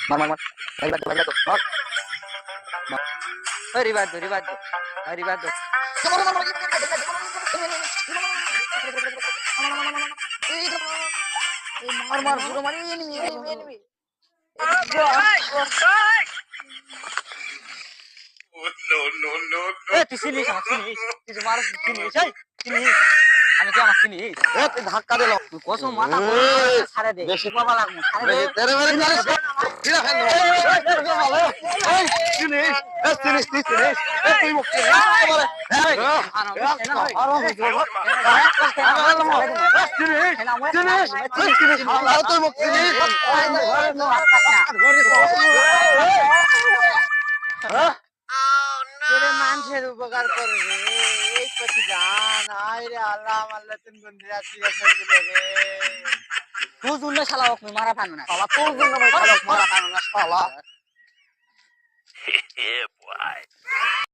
মার মার মার রিবাদ তো মার রিবাদ তো মার মার পুরো মারি এনিমি তুই চিনিস আমার চিনিস তুই যে মারস চিনিস আমি কি আমার চিনিস তুই ধাক্কা দিল তুই কসম মাথা ছাড়ে দে বেশি বাবা লাগবো ছাড়ে দে তেরে মেরে মারিস কিরা ফেল চিনিস চিনিস তুই চিনিস তুই মুখ চিনিস তুই মুখ চিনিস মানুষের উপকার করে রে এই প্রতি জান আয় রে আল্লাহ আল্লাহ তিন বন্ধু আছি রে তুই জুনলে শালা মারা পানো না শালা তোর জন্য মারা পানো না শালা